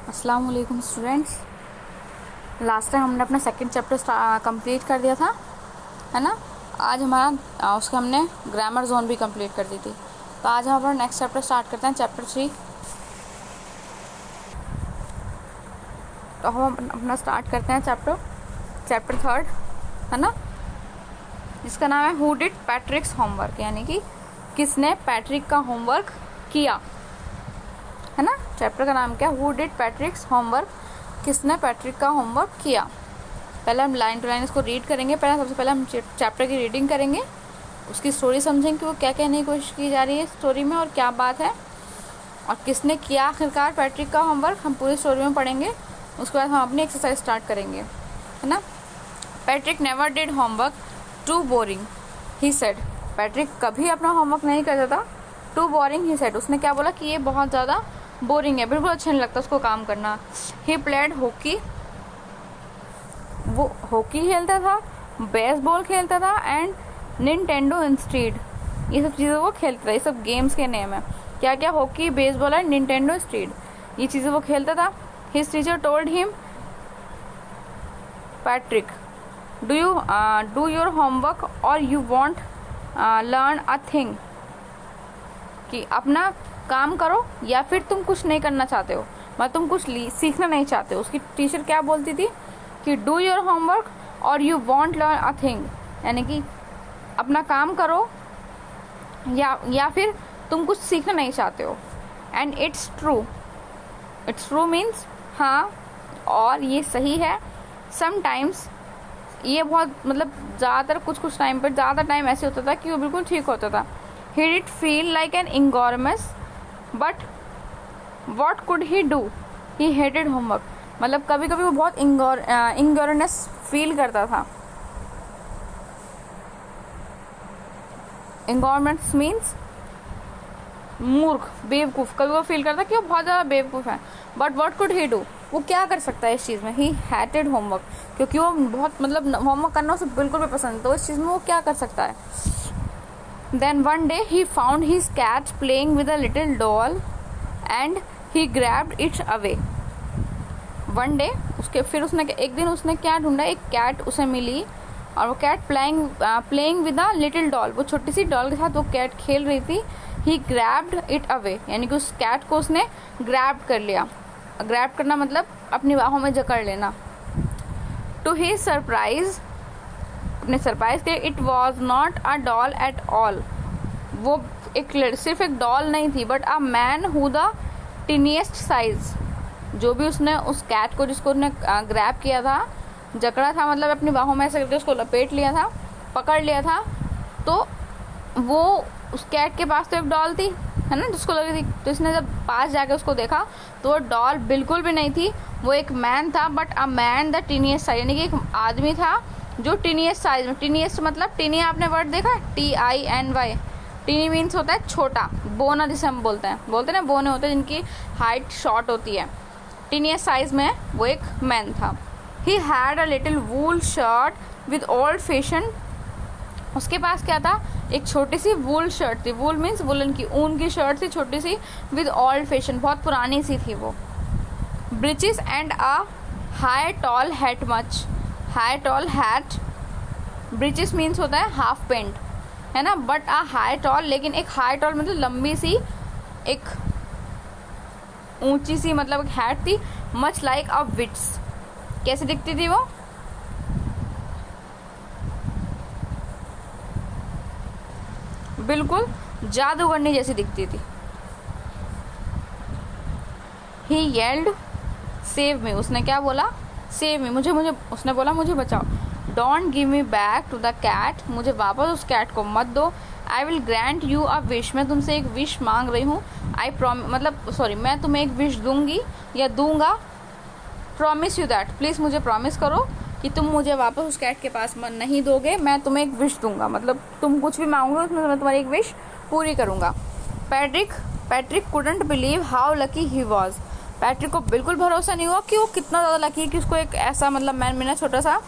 अस्सलाम वालेकुम students. Last time हमने अपना सेकंड चैप्टर कंप्लीट कर दिया था, है ना। आज हमारा उसका हमने ग्रामर जोन भी कंप्लीट कर दी थी। तो आज हम अपना नेक्स्ट चैप्टर स्टार्ट करते हैं, चैप्टर 3। तो हम अपना स्टार्ट करते हैं चैप्टर 3, है ना, जिसका नाम है हु डिड पैट्रिक्स होमवर्क, यानी कि किसने पैट्रिक का होमवर्क किया, है ना। चैप्टर का नाम क्या है? हु डिड पैट्रिक्स होमवर्क, किसने पैट्रिक का होमवर्क किया। पहले हम लाइन टू लाइन इसको रीड करेंगे। सबसे पहले हम चैप्टर की रीडिंग करेंगे, उसकी स्टोरी समझेंगे कि वो क्या कहने की कोशिश की जा रही है स्टोरी में और क्या बात है, और किसने किया आखिरकार पैट्रिक का होमवर्क, हम पूरी स्टोरी में पढ़ेंगे। उसके बाद हम अपनी एक्सरसाइज स्टार्ट करेंगे, है ना। Patrick never did homework, too boring he said. Patrick कभी अपना होमवर्क नहीं करता था। टू बोरिंग ही सेड, उसने क्या बोला कि ये बहुत ज़्यादा बोरिंग है, बिल्कुल अच्छा नहीं लगता उसको काम करना। ही प्लेड हॉकी, वो हॉकी खेलता था, बेसबॉल खेलता था, एंड निंटेंडो इंस्टीड, ये सब चीज़ें वो खेलता था। ये सब गेम्स के नेम है। क्या क्या? Hockey, baseball and Nintendo instead, ये चीज़ें वो खेलता था। His teacher told him, Patrick do your homework or you won't learn a thing, कि अपना काम करो या फिर तुम कुछ नहीं करना चाहते हो, मतलब तुम कुछ सीखना नहीं चाहते हो। उसकी टीचर क्या बोलती थी कि do your homework or you won't learn a thing, यानी कि अपना काम करो या फिर तुम कुछ सीखना नहीं चाहते हो। एंड इट्स ट्रू मीन्स हाँ, और ये सही है। समटाइम्स, ये बहुत मतलब ज़्यादातर कुछ टाइम पर, ज़्यादा टाइम ऐसे होता था कि वो बिल्कुल ठीक होता था। He did feel like an ignoramus, but what could he do? He hated homework. मतलब कभी कभी वो बहुत इंगोरनेस फील करता था। इंगोरनेस मीन्स मूर्ख, बेवकूफ़। कभी वो फील करता कि वो बहुत ज़्यादा बेवकूफ़ है। But what could he do, वो क्या कर सकता है इस चीज़ में? ही हेटेड होमवर्क, क्योंकि वो बहुत मतलब होमवर्क करना उसे बिल्कुल भी पसंद, तो इस चीज़ में वो क्या कर सकता है? Then one day he found his cat playing with a little doll and he grabbed it away. One day उसने एक दिन उसने क्या ढूंढा, एक कैट उसे मिली, और वो cat playing with a little doll, वो छोटी सी डॉल के साथ वो कैट खेल रही थी। He grabbed it away, यानी कि उस कैट को उसने ग्रैब कर लिया। ग्रैब करना मतलब अपनी बाहों में जकड़ लेना। To his surprise, अपने सरप्राइज के, it was not a doll at all, वो सिर्फ एक डॉल नहीं थी, but a man who the tiniest size, जो भी उसने उस कैट को, जिसको उसने ग्रैब किया था, जकड़ा था, मतलब अपनी बाहों में ऐसे करके उसको लपेट लिया था, पकड़ लिया था, तो वो उस कैट के पास तो एक डॉल थी, है ना, जिसको लगी थी। तो इसने जब पास जाके उसको देखा तो वो डॉल बिल्कुल भी नहीं थी, वो एक मैन था, but a man the tiniest size, यानी कि एक आदमी था जो टीनियस्ट साइज में। टीनियस्ट मतलब टीनी, आपने वर्ड देखा है, TINY। टीनी मीन्स होता है छोटा, बोना जिसे हम बोलते हैं ना, बोने होते हैं जिनकी हाइट शॉर्ट होती है। टीनियस्ट साइज में वो एक मैन था। He had a little wool shirt with old fashion, उसके पास क्या था? एक छोटी सी वूल शर्ट थी। वूल मीन्स वुलन की, ऊन की शर्ट थी छोटी सी, विद ओल्ड फैशन, बहुत पुरानी सी थी वो। Breeches and a high tall hat much, high tall hat, breeches means होता है हाफ पेंट, है ना, बट आ हाई टॉल, लेकिन एक हाई टॉल मतलब लंबी सी, एक ऊंची सी, मतलब एक हैट थी। मच लाइक अ विट्स, कैसे दिखती थी वो? बिल्कुल जादूगरनी जैसी दिखती थी। ही येल्ड सेव मी, उसने क्या बोला? सेव मी, मुझे उसने बोला मुझे बचाओ। Don't give me back to the cat, मुझे वापस उस कैट को मत दो। I will grant you a wish, मैं तुमसे एक विश मांग रही हूँ। मैं तुम्हें एक विश दूंगी या दूंगा। प्रॉमिस यू दैट, प्लीज़ मुझे प्रॉमिस करो कि तुम मुझे वापस उस कैट के पास नहीं दोगे, मैं तुम्हें एक विश दूंगा, मतलब तुम कुछ भी मांगोगे उसमें मैं तुम्हारी एक विश पूरी करूँगा। Patrick couldn't believe how lucky he was, Patrick को बिल्कुल भरोसा नहीं हुआ कि वो कितना ज़्यादा लकी है कि उसको एक ऐसा मतलब मैन मिला, छोटा सा,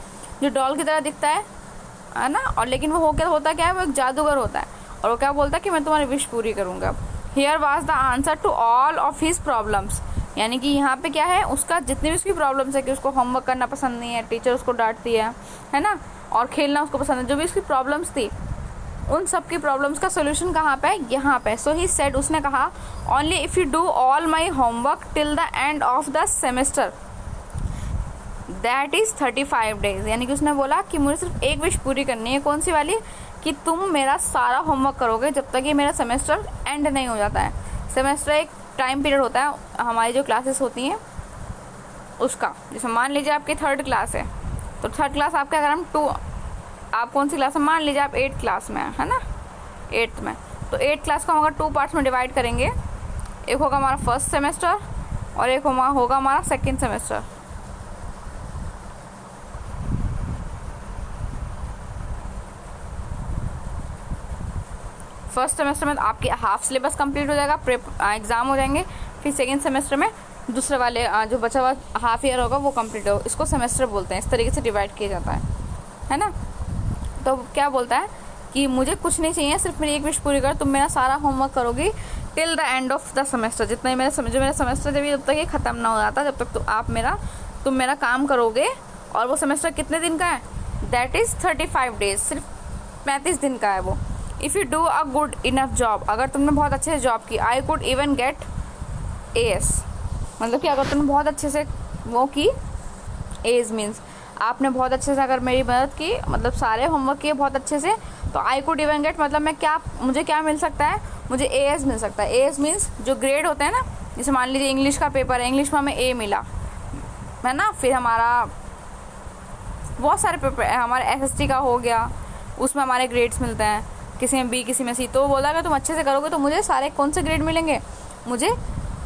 जो डॉल की तरह दिखता है ना, और लेकिन वो होता क्या है, वो एक जादूगर होता है, और वो क्या बोलता है कि मैं तुम्हारी विश पूरी करूँगा। Here was the answer to all of his problems, यानी कि यहाँ पे क्या है, उसका जितनी भी उसकी प्रॉब्लम्स है कि उसको होमवर्क करना पसंद नहीं है, टीचर उसको डांटती है ना, और खेलना उसको पसंद है, जो भी उसकी प्रॉब्लम्स थी उन सब की प्रॉब्लम्स का सोल्यूशन कहाँ पे है, यहाँ पे। सो ही सेड, उसने कहा only if you do all my homework till the end of the semester that is 35 days. यानी कि उसने बोला कि मुझे सिर्फ एक विश पूरी करनी है, कौन सी वाली, कि तुम मेरा सारा होमवर्क करोगे जब तक ये मेरा सेमेस्टर एंड नहीं हो जाता है। सेमेस्टर एक टाइम पीरियड होता है हमारी जो क्लासेस होती हैं उसका। जैसे मान लीजिए आपकी 3rd क्लास है, तो 3rd क्लास आपके, अगर हम आप कौन सी क्लास में, मान लीजिए आप 8th क्लास में है ना, 8th में, तो 8th क्लास को हम अगर 2 पार्ट्स में डिवाइड करेंगे, एक होगा हमारा 1st सेमेस्टर और एक होगा हमारा 2nd सेमेस्टर। फर्स्ट सेमेस्टर में आपके हाफ सिलेबस कंप्लीट हो जाएगा, एग्ज़ाम हो जाएंगे, फिर 2nd सेमेस्टर में दूसरे वाले जो बचा हुआ हाफ ईयर होगा वो कंप्लीट होगा। इसको सेमेस्टर बोलते हैं, इस तरीके से डिवाइड किया जाता है ना। तो क्या बोलता है कि मुझे कुछ नहीं चाहिए, सिर्फ मेरी एक विश पूरी कर, तुम मेरा सारा होमवर्क करोगी till the end of the semester, जितना ही मेरा सेमेस्टर जब तक ये ख़त्म ना हो जाता, जब तक तुम मेरा काम करोगे। और वो सेमेस्टर कितने दिन का है, दैट इज़ 35 डेज, सिर्फ 35 दिन का है वो। If you do a good enough job, अगर तुमने बहुत अच्छे से जॉब की, I could even get AS, मतलब कि अगर तुमने बहुत अच्छे से वो की, AS मीन्स आपने बहुत अच्छे से अगर मेरी मदद की, मतलब सारे होमवर्क किए बहुत अच्छे से, तो आई कुड इवन गेट, मतलब मुझे क्या मिल सकता है, मुझे AS मिल सकता है। AS मीन्स जो ग्रेड होते हैं ना, जैसे मान लीजिए इंग्लिश का पेपर है, इंग्लिश में हमें A मिला है ना, फिर हमारा बहुत सारे पेपर है, हमारे SST का हो गया, उसमें हमारे ग्रेड्स मिलते हैं, किसी में B किसी में C। तो बोला अगर तुम अच्छे से करोगे तो मुझे सारे कौन से ग्रेड मिलेंगे, मुझे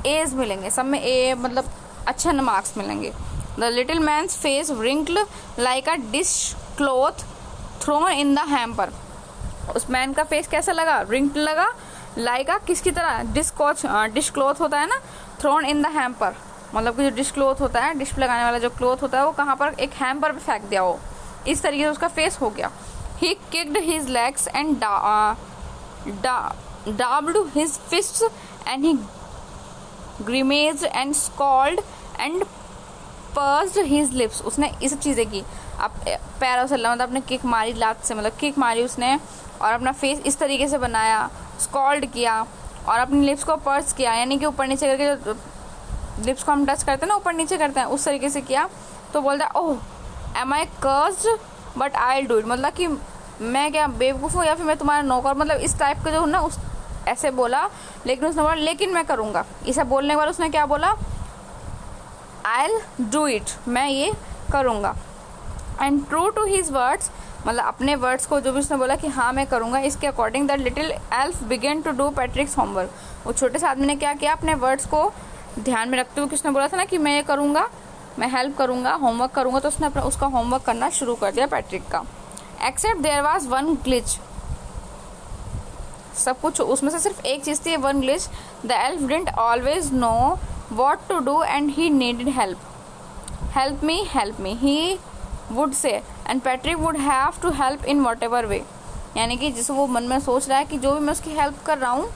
A's मिलेंगे, सब में A, मतलब अच्छे मार्क्स मिलेंगे। The little man's face wrinkled like a dish cloth thrown in the hamper. उस मैन का फेस कैसा लगा, wrinkled लगा, लाइक अ किसकी तरह, डिश क्लॉथ होता है ना, थ्रोन इन द हैम्पर, मतलब कि जो डिश क्लॉथ होता है, डिश पे लगाने वाला जो क्लॉथ होता है वो कहाँ पर, एक हैम्पर पे फेंक दिया हो, इस तरीके से उसका फेस हो गया। He kicked his legs and dabbed his fists and he grimaced and scowled and pursed his lips। उसने ये सब चीज़ें की, अब पैरों से मतलब अपने किक मारी, लात से मतलब किक मारी उसने, और अपना फेस इस तरीके से बनाया, स्कॉल्ड किया, और अपनी लिप्स को पर्स किया, यानी कि ऊपर नीचे करके, जो लिप्स को हम टच करते हैं ना, ऊपर नीचे करते हैं, उस तरीके से किया। तो बोलता है oh am I cursed but I do it, मतलब कि मैं क्या बेवकूफ़ हूँ या फिर मैं तुम्हारा नौकर, मतलब इस टाइप का जो ना, उस ऐसे बोला। लेकिन उसने बोला लेकिन मैं करूँगा, इसे बोलने के बाद उसने क्या बोला, I'll do it, मैं ये करूँगा। And true to his words, मतलब अपने वर्ड्स को जो भी उसने बोला कि हाँ मैं करूँगा, इसके according the little elf began to do Patrick's homework. वो छोटे से आदमी ने क्या किया, अपने वर्ड्स को ध्यान में रखते हुए, किसने बोला था ना कि मैं ये करूँगा, मैं हेल्प करूँगा, होमवर्क करूँगा, तो उसने अपना उसका होमवर्क करना शुरू कर दिया पैट्रिक का। Except there was one glitch, सब कुछ उसमें से सिर्फ एक चीज़ थी, one glitch. The elf didn't always know what to do and he needed help. Help me he would say and Patrick would have to help in whatever way। यानी कि जिसे वो मन में सोच रहा है कि जो भी मैं उसकी हेल्प कर रहा हूँ,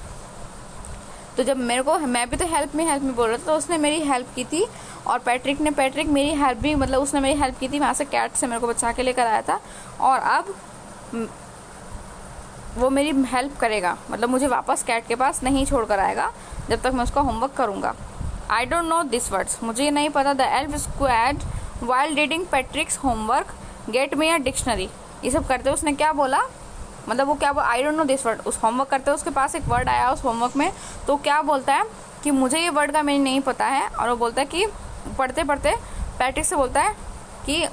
तो जब मेरे को, मैं भी तो हेल्प मी बोल रहा था, तो उसने मेरी हेल्प की थी, और पैट्रिक मेरी हेल्प भी, मतलब उसने मेरी हेल्प की थी, वहाँ से कैट से मेरे को बचा के लेकर आया था, और अब वो मेरी हेल्प करेगा, मतलब मुझे वापस कैट के पास नहीं छोड़ कर आएगा जब तक मैं उसका होमवर्क करूँगा। I don't know this words, मुझे ये नहीं पता। The elf squad while reading पैट्रिक्स homework get me a dictionary. ये सब करते उसने क्या बोला, मतलब वो क्या बोला, I don't know this word, उस होमवर्क करते उसके पास एक वर्ड आया उस होमवर्क में, तो क्या बोलता है कि मुझे ये वर्ड का मीनिंग नहीं पता है, और वो बोलता है कि पढ़ते पढ़ते पैट्रिक से बोलता है कि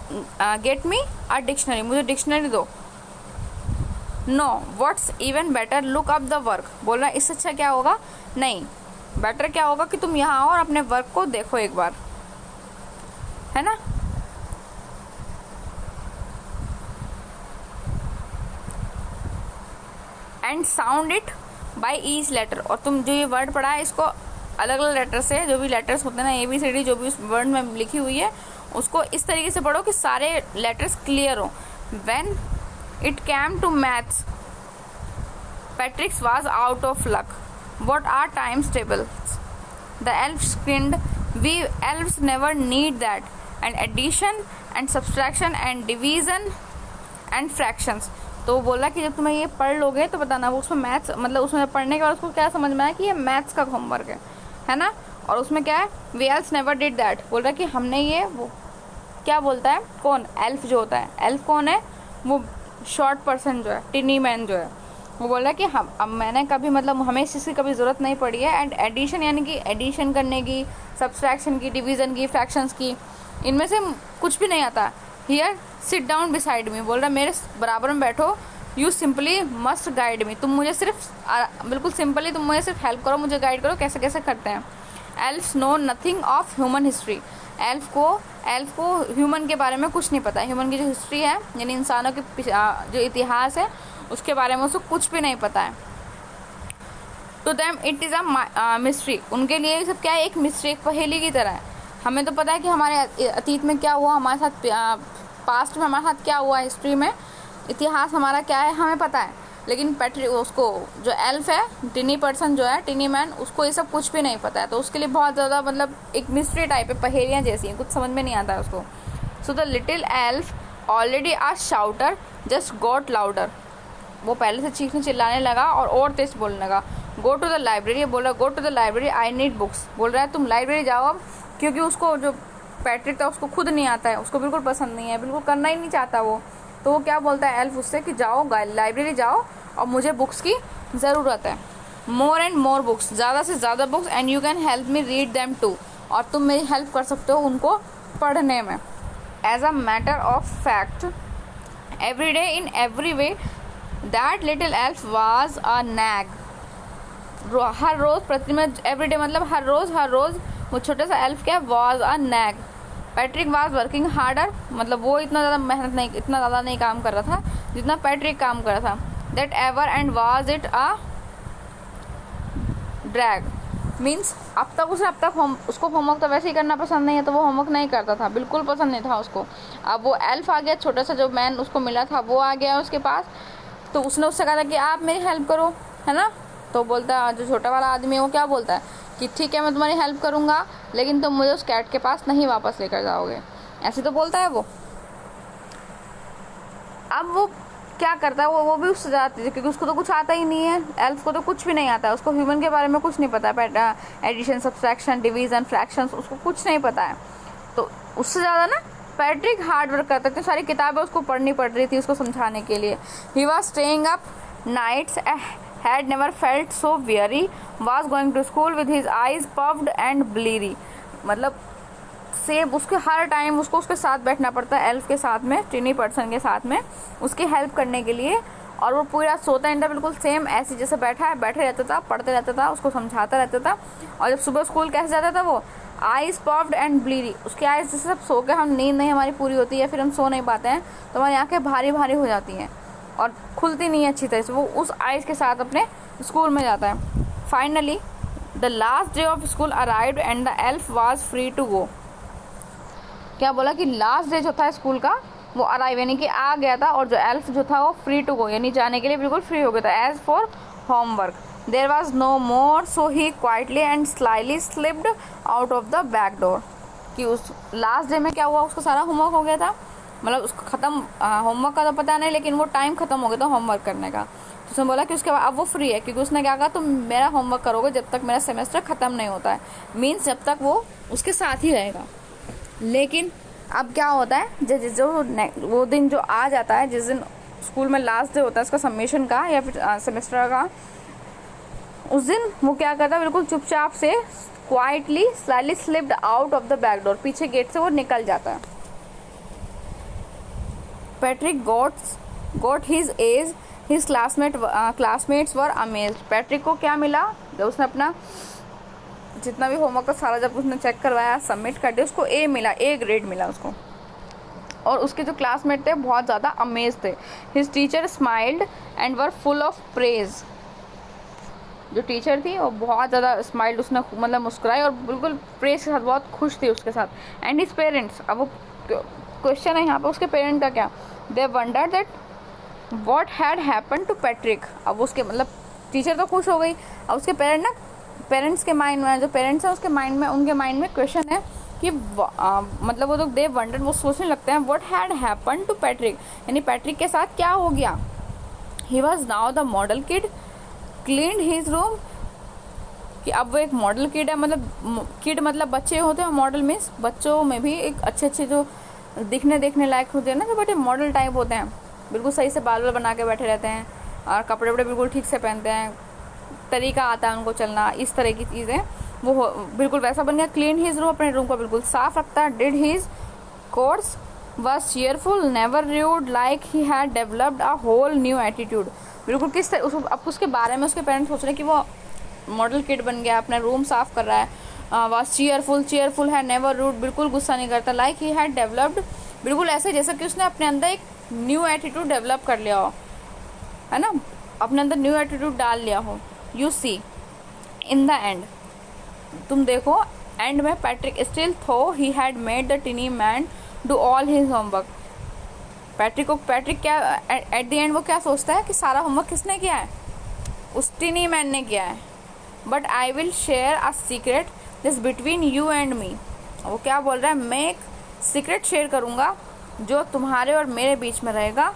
गेट मी अ डिक्शनरी, मुझे डिक्शनरी दो। Know what's even better look up the work, बोल रहा है इससे अच्छा क्या होगा, नहीं बेटर क्या होगा कि तुम यहाँ आओ और अपने वर्क को देखो एक बार, है ना। And sound it by each letter, और तुम जो ये वर्ड पढ़ा है इसको अलग अलग लेटर से, जो भी लेटर्स होते हैं ना, ABCD जो भी उस वर्ड में लिखी हुई है, उसको इस तरीके से पढ़ो कि सारे लेटर्स क्लियर हो। When it came to maths Patrick's was out of luck, what are times tables? The elf screamed we elves never need that, and addition and subtraction and division and fractions. तो वो बोला कि जब तुम्हें ये पढ़ लोगे तो बताना, वो उसमें मैथ्स मतलब उसमें पढ़ने के बाद उसको क्या समझ में आया कि ये मैथ्स का होमवर्क है ना। और उसमें क्या है, we else never did that, बोल रहा है कि हमने ये, वो क्या बोलता है, कौन, एल्फ जो होता है, एल्फ कौन है, वो शॉर्ट पर्सन जो है, टिनी मैन जो है, वो बोल रहा है कि हम, अब मैंने कभी मतलब हमें इस चीज़ की कभी ज़रूरत नहीं पड़ी है। एंड एडिशन यानी कि एडिशन करने की, सब्सट्रैक्शन की, डिवीज़न की, फ्रैक्शंस की, इनमें से कुछ भी नहीं आता। Here sit down beside me, बोल रहा है मेरे बराबर में बैठो, you simply must guide me, तुम मुझे सिर्फ बिल्कुल सिंपली तुम मुझे सिर्फ हेल्प करो, मुझे गाइड करो कैसे कैसे करते हैं। Elves know nothing of human history, elf को ह्यूमन के बारे में कुछ नहीं पता है। ह्यूमन की जो हिस्ट्री है यानी इंसानों के जो इतिहास है उसके बारे में उसको कुछ भी नहीं पता है। To them it is a mystery, उनके लिए ये सब क्या है, एक मिस्ट्री, एक पहेली की तरह है। हमें तो पता है कि हमारे अतीत में क्या हुआ, हमारे साथ पास्ट में हमारे साथ क्या हुआ, हिस्ट्री में इतिहास हमारा क्या है हमें पता है, लेकिन पैट्रिक उसको जो एल्फ है, टिनी पर्सन जो है, टिनी मैन, उसको ये सब कुछ भी नहीं पता है। तो उसके लिए बहुत ज़्यादा मतलब एक मिस्ट्री टाइप है, पहेलियाँ जैसी हैं, कुछ समझ में नहीं आता है उसको। So the little elf already a shouter just got louder, वो पहले से चीखने चिल्लाने लगा और तेज बोलने लगा। गो टू द लाइब्रेरी, बोल रहा go to the library, I need books, बोल रहा है तुम लाइब्रेरी जाओ अब, क्योंकि उसको जो पैट्रिक था उसको खुद नहीं आता है, उसको बिल्कुल पसंद नहीं है, बिल्कुल करना ही नहीं चाहता वो। तो वो क्या बोलता है एल्फ उससे कि जाओ लाइब्रेरी जाओ और मुझे बुक्स की ज़रूरत है, मोर एंड मोर बुक्स, ज़्यादा से ज़्यादा books, and you can help me read them too, और तुम मेरी हेल्प कर सकते हो उनको पढ़ने में। As a matter of fact every day in every way that little elf was a nag, हर रोज़ प्रतिदिन, एवरी डे मतलब हर रोज़ वो छोटा सा एल्फ क्या was a nag. Patrick was working harder, मतलब वो इतना ज़्यादा नहीं काम कर रहा था जितना पैट्रिक काम कर रहा था। That ever and was it a drag, means अब तक उसको होमवर्क तो वैसे ही करना पसंद नहीं है, तो वो होमवर्क नहीं करता था, बिल्कुल पसंद नहीं था उसको। अब वो एल्फ आ गया, छोटा सा जो मैन उसको मिला था वो आ गया उसके पास, तो उसने उससे कहा था कि आप मेरी हेल्प करो, है ना। तो बोलता है जो छोटा वाला आदमी है वो क्या बोलता है कि ठीक है मैं तुम्हारी हेल्प करूँगा, लेकिन तुम मुझे उस कैट के पास नहीं वापस लेकर जाओगे, ऐसे तो बोलता है वो। अब वो क्या करता है, वो भी उससे जाती है, क्योंकि उसको तो कुछ आता ही नहीं है, एल्फ को तो कुछ भी नहीं आता है, उसको ह्यूमन के बारे में कुछ नहीं पता है, एडिशन, सब्सट्रैक्शन, डिवीजन, फ्रैक्शंस, उसको कुछ नहीं पता है। तो उससे ज़्यादा ना पैट्रिक हार्ड वर्क करता था, सारी किताबें उसको पढ़नी पड़ रही थी उसको समझाने के लिए। He was staying up nights, had never felt so weary, was going to school with his eyes puffed and bleary, मतलब सेम उसके हर टाइम उसको उसके साथ बैठना पड़ता है, एल्फ के साथ में, टिनी पर्सन के साथ में, उसकी हेल्प करने के लिए। और वो पूरा सोता नहीं था, बिल्कुल सेम ऐसे जैसे बैठे रहता था, पढ़ते रहता था, उसको समझाता रहता था। और जब सुबह स्कूल कैसे जाता था वो, आईज पफ्ड एंड ब्लीरी, उसकी आईज जैसे सब सो के हम नींद नहीं हमारी पूरी होती है, फिर हम सो नहीं पाते हैं तो हमारी आंखें भारी भारी हो जाती हैं और खुलती नहीं है अच्छी तरह से, वो उस आइज़ के साथ अपने स्कूल में जाता है। Finally the last day of school arrived and the elf was free to go, क्या बोला कि लास्ट डे जो था स्कूल का वो अराइव यानी कि आ गया था, और जो एल्फ जो था वो फ्री टू गो यानी जाने के लिए बिल्कुल फ्री हो गया था। As for homework there was no more, so he quietly and slyly slipped out of the back door, कि उस लास्ट डे में क्या हुआ, उसको सारा होमवर्क हो गया था, मतलब उसको ख़त्म, होमवर्क का तो पता नहीं, लेकिन वो टाइम ख़त्म हो गया था होमवर्क करने का। तो उसने बोला कि उसके बाद अब वो फ्री है, क्योंकि उसने क्या कहा, तुम मेरा होमवर्क करोगे जब तक मेरा सेमेस्टर ख़त्म नहीं होता है, मीन्स जब तक वो उसके साथ ही रहेगा। लेकिन अब क्या होता है, जो वो दिन जो आ जाता है, जिस दिन स्कूल में लास्ट डे होता है उसका सबमिशन का या फिर सेमेस्टर का, उस दिन वो क्या करता है, बिल्कुल चुपचाप से quietly slightly slipped out of the back door, पीछे गेट से वो निकल जाता है। Patrick got his age, his classmates were amazed. Patrick को क्या मिला, जब उसने अपना जितना भी होमवर्क का सारा जब उसने चेक करवाया, सबमिट कर दिया, उसको ए मिला, ए ग्रेड मिला उसको। और उसके जो क्लासमेट थे बहुत ज़्यादा अमेज थे। His teacher smiled and were full of praise, जो टीचर थी वो बहुत ज़्यादा स्माइल्ड, उसने मतलब मुस्कुराई और बिल्कुल प्रेज के साथ बहुत खुश थी उसके साथ। एंड हिज पेरेंट्स, अब वो क्वेश्चन है यहाँ पे उसके पेरेंट का क्या, they wonder that what had happen to Patrick. अब उसके मतलब टीचर तो खुश हो गई, अब उसके पेरेंट ना पेरेंट्स के माइंड में, जो पेरेंट्स हैं उसके माइंड में, उनके माइंड में क्वेश्चन है कि मतलब वो लोग दे वंडर, वो सोचने लगते हैं what had happen to Patrick, यानी पैट्रिक के साथ क्या हो गया। He was now the model kid cleaned his room, कि अब वो एक मॉडल किड है, मतलब किड मतलब बच्चे होते हैं, मॉडल मीन्स बच्चों में भी एक अच्छे अच्छे जो देखने लायक होते हैं ना, जो बड़े मॉडल टाइप होते हैं, बिल्कुल सही से बाल बना के बैठे रहते हैं और कपड़े वपड़े बिल्कुल ठीक से पहनते हैं, तरीका आता है उनको चलना, इस तरह की चीज़ें, वो बिल्कुल वैसा बन गया। क्लीन हिज रूम, अपने रूम को बिल्कुल साफ रखता है। Did his chores, was cheerful, never rude, like he had developed a whole new attitude, बिल्कुल किस तरह अब उसके बारे में उसके पेरेंट्स सोच रहे हैं कि वो मॉडल किड बन गया, अपना रूम साफ कर रहा है। वॉज चीयरफुल है, नेवर रूड, बिल्कुल गुस्सा नहीं करता। लाइक ही हैड डेवलप्ड, बिल्कुल ऐसे जैसे कि उसने अपने अंदर एक न्यू एटीट्यूड डेवलप कर लिया हो, है ना, अपने अंदर न्यू एटीट्यूड डाल लिया हो। You see in the end, तुम देखो एंड में Patrick still though he had made the tiny man do all his homework, Patrick क्या एट द एंड वो क्या सोचता है कि सारा होमवर्क किसने किया है, उस टिनी मैन ने किया है। But I will share a secret this between you and me, वो क्या बोल रहा है, मैं एक सीक्रेट शेयर करूंगा जो तुम्हारे और मेरे बीच में रहेगा।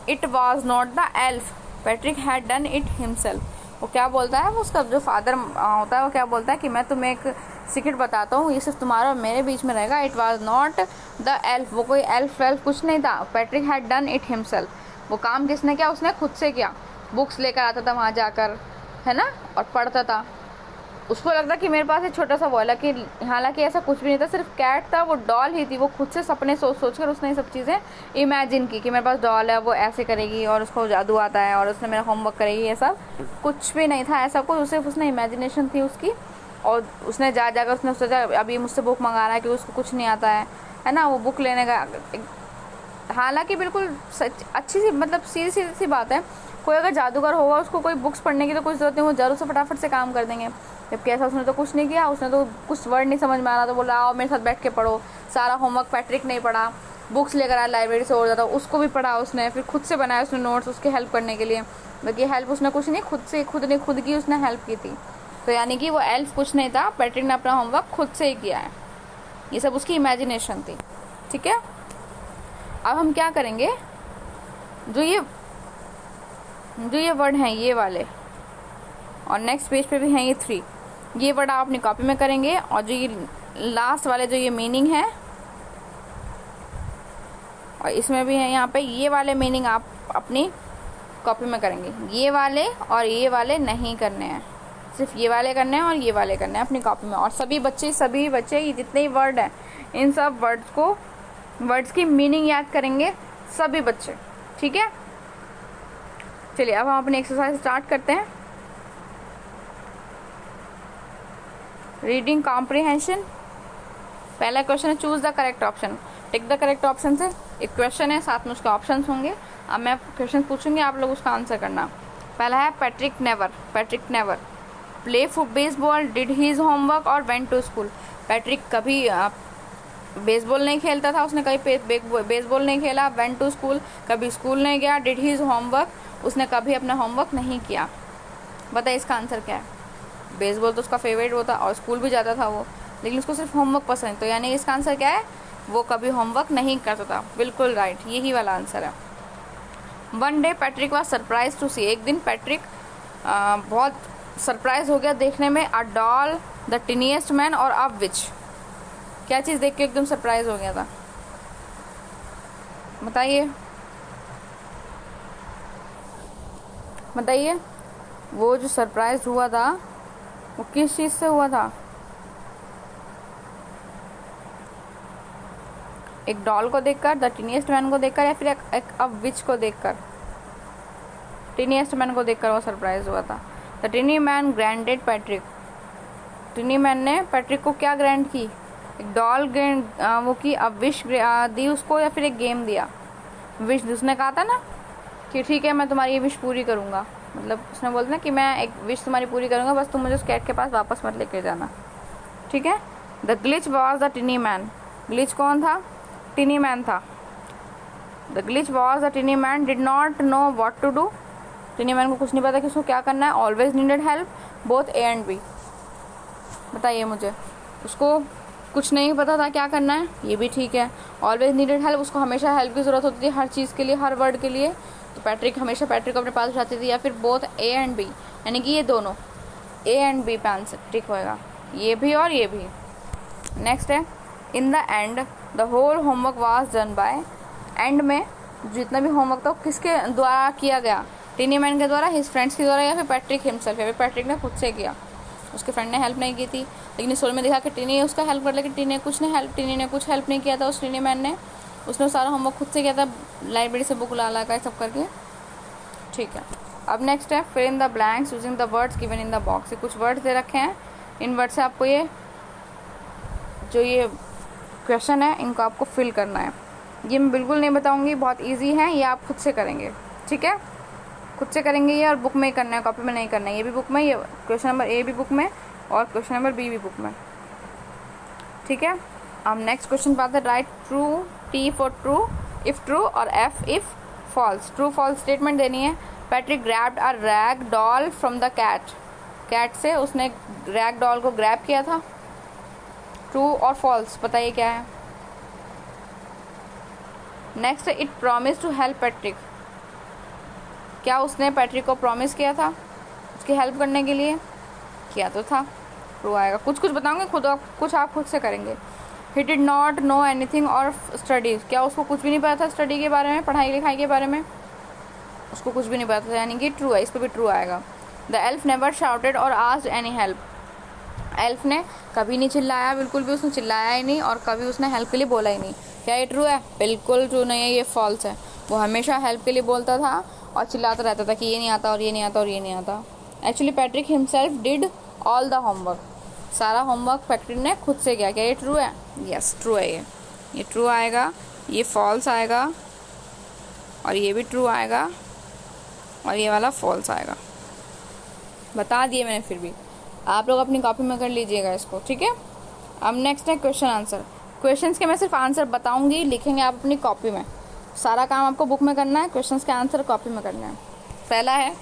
It was not the elf, Patrick had done it himself, वो क्या बोलता है, वो उसका जो फादर होता है वो क्या बोलता है कि मैं तुम्हें एक सीक्रेट बताता हूँ, ये सिर्फ तुम्हारा और मेरे बीच में रहेगा। It was not the elf, वो कोई एल्फ वेल्फ कुछ नहीं था, Patrick had done it himself, वो काम किसने किया, उसने खुद से किया। बुक्स लेकर आता था वहाँ जाकर, है ना, और पढ़ता था। उसको लगता कि मेरे पास एक छोटा सा वॉल है, कि हालांकि ऐसा कुछ भी नहीं था, सिर्फ कैट था, वो डॉल ही थी, वो खुद से सपने सोच कर उसने ये सब चीज़ें इमेजिन की कि मेरे पास डॉल है, वो ऐसे करेगी और उसको जादू आता है और उसने मेरा होमवर्क करेगी, ये सब कुछ भी नहीं था ऐसा कुछ, सिर्फ उसने इमेजिनेशन थी उसकी। और उसने जाकर उसने सोचा अभी मुझसे बुक मंगा रहा है कि उसको कुछ नहीं आता है ना, वो बुक लेने का, हालांकि बिल्कुल अच्छी सी मतलब सीधी सी बात है, कोई अगर जादूगर होगा उसको कोई बुक्स पढ़ने की तो कुछ जरूरत नहीं, वो जरूर से फटाफट से काम कर देंगे। जबकि ऐसा उसने तो कुछ नहीं किया, उसने तो कुछ वर्ड नहीं समझ में आ रहा तो बोला आओ मेरे साथ बैठ के पढ़ो। सारा होमवर्क पैट्रिक नहीं पढ़ा, बुक्स लेकर आया लाइब्रेरी से और ज़्यादा, उसको भी पढ़ा उसने, फिर खुद से बनाया उसने नोट्स उसकी हेल्प करने के लिए। बाकी हेल्प उसने कुछ नहीं, खुद की उसने हेल्प की थी। तो यानी कि वो एल्फ कुछ नहीं था, पैट्रिक ने अपना होमवर्क खुद से ही किया है, ये सब उसकी इमेजिनेशन थी। ठीक है, अब हम क्या करेंगे, जो ये वर्ड हैं ये वाले, और नेक्स्ट पेज पे भी हैं ये 3, ये वर्ड आप अपनी कॉपी में करेंगे, और जो ये लास्ट वाले जो ये मीनिंग है और इसमें भी है यहाँ पे, ये वाले मीनिंग आप अपनी कॉपी में करेंगे। ये वाले और ये वाले नहीं करने हैं, सिर्फ ये वाले करने हैं और ये वाले करने हैं अपनी कॉपी में। और सभी बच्चे ये जितने ही वर्ड हैं इन सब वर्ड्स की मीनिंग याद करेंगे सभी बच्चे। ठीक है, चलिए अब हम अपनी एक्सरसाइज स्टार्ट करते हैं। रीडिंग कॉम्प्रिहेंशन, पहला क्वेश्चन है choose the correct option, tick the correct option से। एक क्वेश्चन है, साथ में उसके ऑप्शन होंगे। अब मैं क्वेश्चन पूछूंगी, आप लोग उसका आंसर करना। पहला है Patrick never play baseball, did his homework और वेंट टू स्कूल। पैट्रिक कभी बेसबॉल नहीं खेलता था, उसने कभी बेसबॉल नहीं खेला। वेंट टू स्कूल, कभी स्कूल नहीं गया। डिड हीज होमवर्क, उसने कभी अपना होमवर्क नहीं किया। बताइए इसका आंसर क्या है। बेसबॉल तो उसका फेवरेट होता और स्कूल भी जाता था वो, लेकिन उसको सिर्फ होमवर्क पसंद, तो यानी इसका आंसर क्या है, वो कभी होमवर्क नहीं करता था। बिल्कुल राइट, यही वाला आंसर है। One day Patrick was surprise to see, एक दिन पैट्रिक बहुत सरप्राइज हो गया देखने में। A doll, the tiniest man और अ विच, क्या चीज़ देख के एकदम सरप्राइज हो गया था, बताइए वो जो सरप्राइज हुआ था वो किस चीज़ से हुआ था। एक डॉल को देखकर, द टीनिएस्ट मैन को देखकर, या फिर एक विच को देखकर। टीनिएस्ट मैन को देखकर वो सरप्राइज हुआ था। The tiny man granted Patrick, टिनी man ने पैट्रिक को क्या ग्रैंड की, एक डॉल ग्रैंड वो की। अब विश दी उसको या फिर एक गेम दिया। विश उसने कहा था ना कि ठीक है मैं तुम्हारी ये विश पूरी करूँगा, मतलब उसने बोलता ना कि मैं एक विश तुम्हारी पूरी करूँगा, बस तुम मुझे उस कैट के पास वापस मत लेके जाना। ठीक है। The glitch was the tiny man, glitch कौन था, टिनी मैन था। The glitch was the tiny man did not know what to do, tiny man को कुछ नहीं पता कि उसको क्या करना है। Always needed help both A and B. बताइए मुझे, उसको कुछ नहीं पता था क्या करना है, ये भी ठीक है। ऑलवेज नीडेड हेल्प, उसको हमेशा हेल्प की ज़रूरत होती थी हर चीज़ के लिए, हर वर्ड के लिए, तो पैट्रिक हमेशा पैट्रिक को अपने पास उठाती थी। या फिर बोथ ए एंड बी, यानी कि ये दोनों ए एंड बी पे आंसर ठीक होएगा, ये भी और ये भी। नेक्स्ट है in the end the whole homework was done by. End में जितना भी होमवर्क था किसके द्वारा किया गया? टिनी मैन के द्वारा, हिज फ्रेंड्स के द्वारा, या फिर पैट्रिक हिमसेल्फ, या फिर पैट्रिक ने खुद से किया, उसके फ्रेंड ने हेल्प नहीं की थी। लेकिन स्टोरी में देखा कि टिनी उसका हेल्प कर, लेकिन टिनी ने कुछ हेल्प नहीं किया था उस टिनी मैन ने, उसने सारा होमवर्क खुद से किया था लाइब्रेरी से बुक ला कर सब करके। ठीक है, अब नेक्स्ट है fill in the blanks using the words given in the box. कुछ वर्ड्स दे रखे हैं, इन वर्ड से आपको ये क्वेश्चन है इनको आपको फिल करना है। ये मैं बिल्कुल नहीं बताऊंगी, बहुत इजी है, ये आप खुद से करेंगे। ठीक है, खुद से करेंगे ये, और बुक में ही करना है, कॉपी में नहीं करना है। ये भी बुक में, ये क्वेश्चन नंबर ए भी बुक में और क्वेश्चन नंबर बी भी बुक में। ठीक है, अब नेक्स्ट क्वेश्चन पे आते हैं। Right true, T for true, if true, और F if false. True false statement देनी है। Patrick grabbed a rag doll from the cat. Cat से उसने रैग डॉल को ग्रैब किया था। ट्रू और फॉल्स बताइए क्या है। Next, it promise to help Patrick. क्या उसने पैट्रिक को प्रॉमिस किया था उसकी हेल्प करने के लिए? किया तो था, ट्रू आएगा। कुछ बताऊंगे खुद, कुछ आप खुद से करेंगे। He did not know anything और स्टडीज। क्या उसको कुछ भी नहीं पता था स्टडी के बारे में, पढ़ाई लिखाई के बारे में? उसको कुछ भी नहीं पता था, यानी कि ट्रू है, इस पर भी ट्रू आएगा। द एल्फ नेवर शाउटेड और आस्क्ड एनी हेल्प। एल्फ ने कभी नहीं चिल्लाया, बिल्कुल भी उसने चिल्लाया ही नहीं, और कभी उसने हेल्प के लिए बोला ही नहीं। क्या ये ट्रू है? बिल्कुल ट्रू नहीं है, ये फॉल्स है। वो हमेशा हेल्प के लिए बोलता था और चिल्लाता रहता था कि ये नहीं आता और ये नहीं आता और ये नहीं आता। Actually Patrick himself did all the homework. सारा होमवर्क पैट्रिक ने खुद से किया। क्या ये ट्रू है? यस ट्रू है। ये ट्रू आएगा, ये फॉल्स आएगा, और ये भी ट्रू आएगा, और ये वाला फॉल्स आएगा। बता दिए मैंने, फिर भी आप लोग अपनी कॉपी में कर लीजिएगा इसको। ठीक है, अब नेक्स्ट है क्वेश्चन आंसर। क्वेश्चंस के मैं सिर्फ आंसर बताऊंगी, लिखेंगे आप अपनी कॉपी में। सारा काम आपको बुक में करना है, क्वेश्चंस के आंसर कॉपी में करना है। पहला है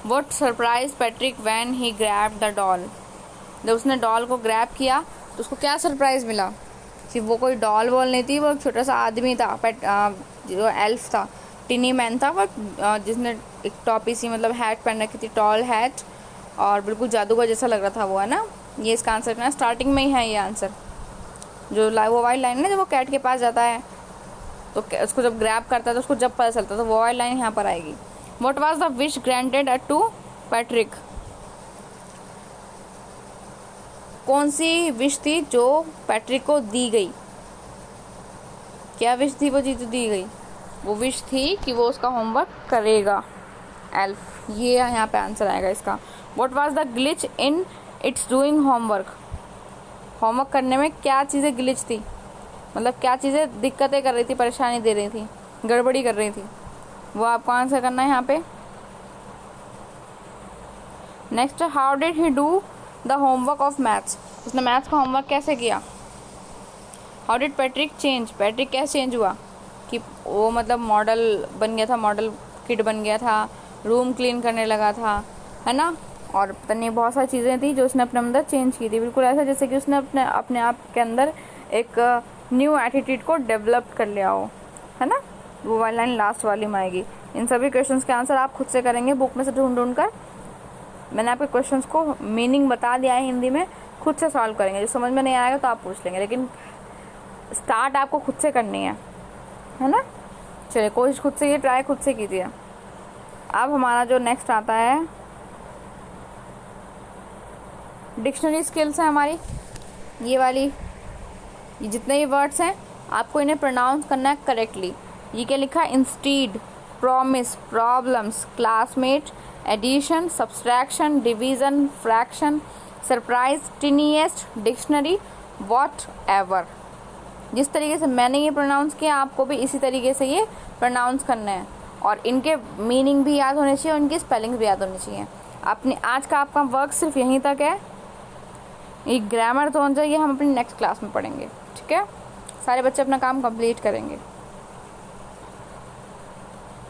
what surprise Patrick when he grabbed the doll. जब उसने डॉल को ग्रैब किया तो उसको क्या सरप्राइज मिला कि वो कोई डॉल वॉल नहीं थी, वो एक छोटा सा आदमी था, जो एल्फ था, टिनी मैन था, वो जिसने एक टॉपी सी मतलब हैट पहन रखी थी, टॉल हैट, और बिल्कुल जादूगर जैसा लग रहा था वो, है ना। ये इसका आंसर करना, स्टार्टिंग में ही है ये आंसर। जो वो वाइट लाइन है ना, जब वो कैट के पास जाता है तो उसको जब ग्रैब करता है तो उसको जब पता चलता है, तो वो वाइट लाइन यहाँ पर आएगी। What was the wish granted to Patrick. कौन सी विश थी जो पैट्रिक को दी गई? क्या विश थी वो जी दी गई? वो विश थी कि वो उसका होमवर्क करेगा, एल्फ। ये यहाँ पे आंसर आएगा इसका। What was the glitch in its doing homework. Homework करने में क्या चीज़ें ग्लिच थी, मतलब क्या चीज़ें दिक्कतें कर रही थी, परेशानी दे रही थी, गड़बड़ी कर रही थी, वो आपको आंसर करना है यहाँ पे। Next, how did he do the homework of maths. उसने मैथ्स का होमवर्क कैसे किया? How did Patrick change. Patrick कैसे चेंज हुआ कि वो मतलब मॉडल बन गया था, मॉडल किड बन गया था, रूम क्लीन करने लगा था, है ना। और पता नहीं बहुत सारी चीज़ें थी जो उसने अपने अंदर चेंज की थी, बिल्कुल ऐसा जैसे कि उसने अपने आप के अंदर एक न्यू एटीट्यूड को डेवलप कर लिया हो, है ना। वो वाली लाइन लास्ट वाली में आएगी। इन सभी क्वेश्चंस के आंसर आप खुद से करेंगे बुक में से ढूंढ कर। मैंने आपके क्वेश्चंस को मीनिंग बता दिया है हिंदी में, खुद से सॉल्व करेंगे। जो समझ में नहीं आएगा तो आप पूछ लेंगे, लेकिन स्टार्ट आपको खुद से करनी है ना। चलिए, कोशिश खुद से, ये ट्राई खुद से कीजिए। अब हमारा जो नेक्स्ट आता है डिक्शनरी स्किल्स है हमारी, ये वाली। ये जितने ये वर्ड्स हैं आपको इन्हें प्रोनाउंस करना है करेक्टली। ये क्या लिखा है? Instead, promise, problems, classmate, addition, subtraction, division, fraction, surprise, tiniest, dictionary, whatever. जिस तरीके से मैंने ये प्रोनाउंस किया आपको भी इसी तरीके से ये प्रोनाउंस करना है, और इनके मीनिंग भी याद होने चाहिए और इनकी स्पेलिंग भी याद होनी चाहिए। अपने आज का आपका वर्क सिर्फ यहीं तक है। ये ग्रामर तो हो जाइए, हम अपनी नेक्स्ट क्लास में पढ़ेंगे। ठीक है, सारे बच्चे अपना काम कंप्लीट करेंगे।